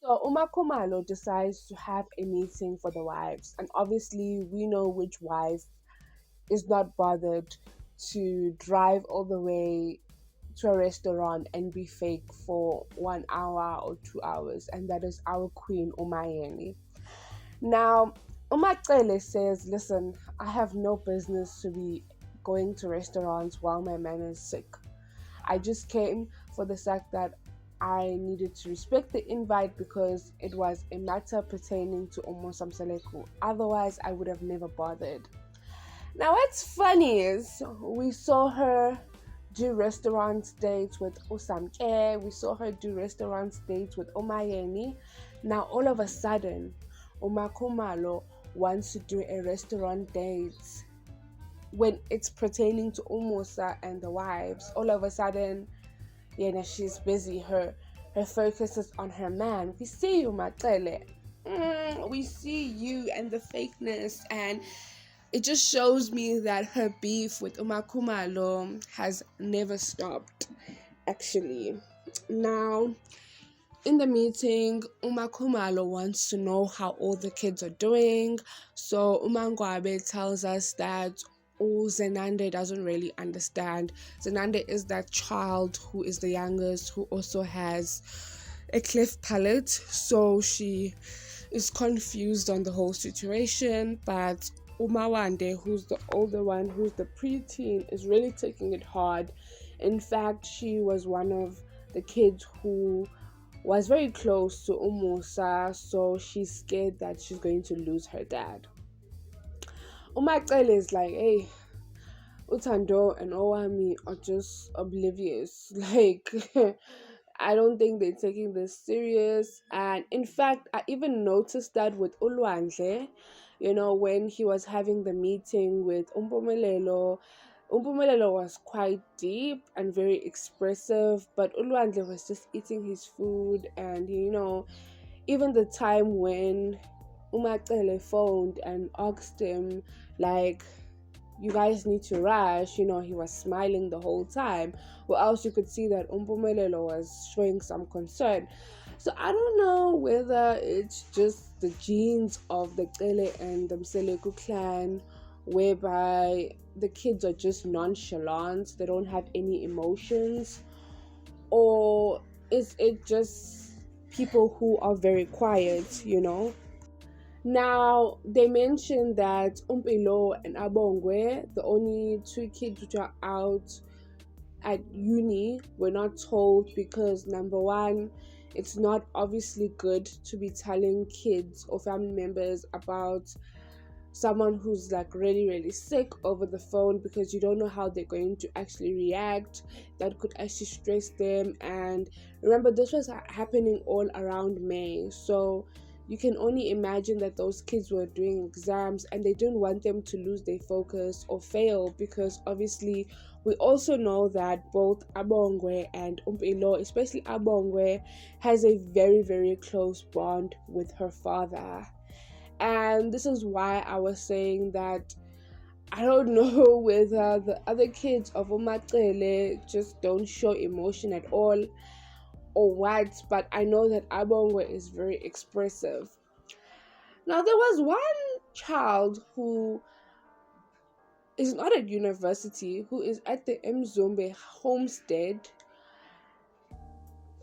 So Uma Kumalo decides to have a meeting for the wives, and obviously we know which wife is not bothered to drive all the way to a restaurant and be fake for 1 hour or 2 hours, and that is our queen Umayeni. Now, Umacele says, "Listen, I have no business to be going to restaurants while my man is sick. I just came for the fact that I needed to respect the invite because it was a matter pertaining to Omo Samseleku. Otherwise, I would have never bothered." Now, what's funny is we saw her do restaurant dates with Osamke, we saw her do restaurant dates with Omayeni. Now, all of a sudden, Umakumalo wants to do a restaurant date when it's pertaining to Umusa and the wives. All of a sudden, she's busy. Her focus is on her man. We see you, Matele. We see you and the fakeness, and it just shows me that her beef with Umakumalo has never stopped, actually. Now, in the meeting, Umakumalo wants to know how all the kids are doing. So Mangwabe tells us that Zenande doesn't really understand. Zenande is that child who is the youngest, who also has a cleft palate. So she is confused on the whole situation. But Umawande, who's the older one, who's the preteen, is really taking it hard. In fact, she was one of the kids who was very close to Umusa, so she's scared that she's going to lose her dad. Umacele is like, hey, Uthando and Owami are just oblivious. Like, I don't think they're taking this serious. And in fact, I even noticed that with Ulwandle, when he was having the meeting with Umpumelelo. Umpumelelo was quite deep and very expressive, but Ulwandle was just eating his food. And, even the time when Umacele phoned and asked him, like, you guys need to rush, he was smiling the whole time, or else you could see that Umpumelelo was showing some concern. So I don't know whether it's just the genes of the Kele and the Mseleku clan, whereby the kids are just nonchalant, they don't have any emotions, or is it just people who are very quiet. Now, they mentioned that Umpilo and Abongwe, the only two kids which are out at uni, were not told because, number one, it's not obviously good to be telling kids or family members about someone who's like really, really sick over the phone, because you don't know how they're going to actually react. That could actually stress them. And remember, this was happening all around May, so you can only imagine that those kids were doing exams and they didn't want them to lose their focus or fail, because obviously we also know that both Abongwe and Umpilo, especially Abongwe, has a very, very close bond with her father. And this is why I was saying that I don't know whether the other kids of Umatsele just don't show emotion at all or what, but I know that Abongwe is very expressive. Now, there was one child who is not at university, who is at the Mzumbe homestead,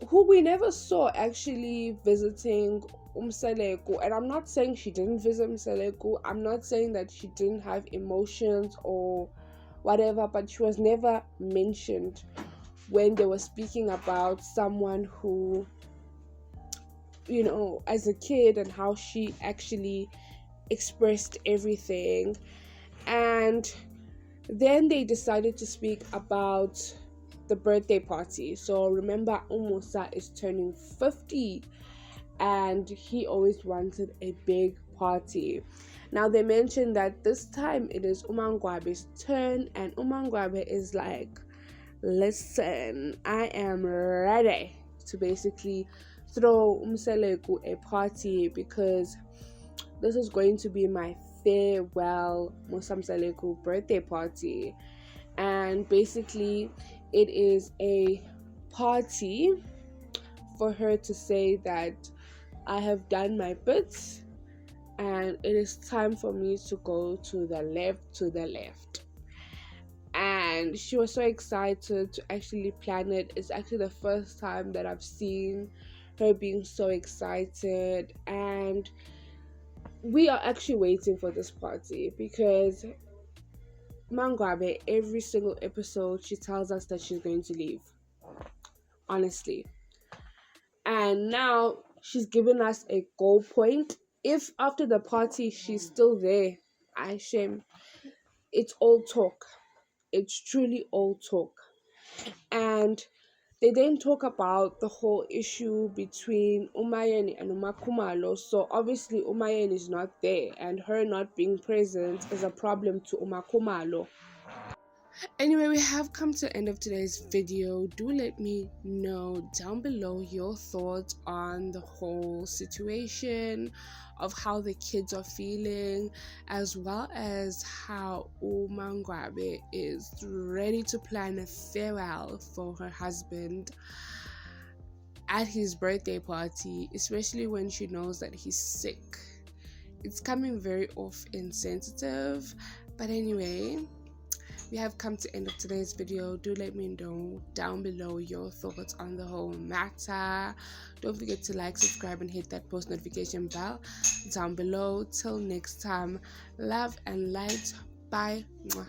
who we never saw actually visiting Umseleku. And I'm not saying she didn't visit Umseleku, I'm not saying that she didn't have emotions or whatever, but she was never mentioned when they were speaking about someone who, as a kid, and how she actually expressed everything. And then they decided to speak about the birthday party. So remember, Umusa is turning 50 and he always wanted a big party. Now they mentioned that this time it is Umangwabe's turn, and Umangwabe is like, listen, I am ready to basically throw Umseleku a party, because this is going to be my farewell Musamseleku birthday party. And basically it is a party for her to say that I have done my bits, and it is time for me to go to the left. And she was so excited to actually plan it. It's actually the first time that I've seen her being so excited, and we are actually waiting for this party because Mangwabe, every single episode, she tells us that she's going to leave. Honestly. And now she's given us a goal point. If after the party she's still there, I shame. It's all talk. It's truly all talk. And they then talk about the whole issue between Umayeni and Umakumalo. So obviously Umayeni is not there, and her not being present is a problem to Umakumalo. Anyway, we have come to the end of today's video. Do let me know down below your thoughts on the whole situation, of how the kids are feeling, as well as how Mangwabe is ready to plan a farewell for her husband at his birthday party, especially when she knows that he's sick. It's coming very off insensitive, but anyway, we have come to the end of today's video. Do let me know down below your thoughts on the whole matter. Don't forget to like, subscribe, and hit that post notification bell down below. Till next time, love and light. Bye. Mwah.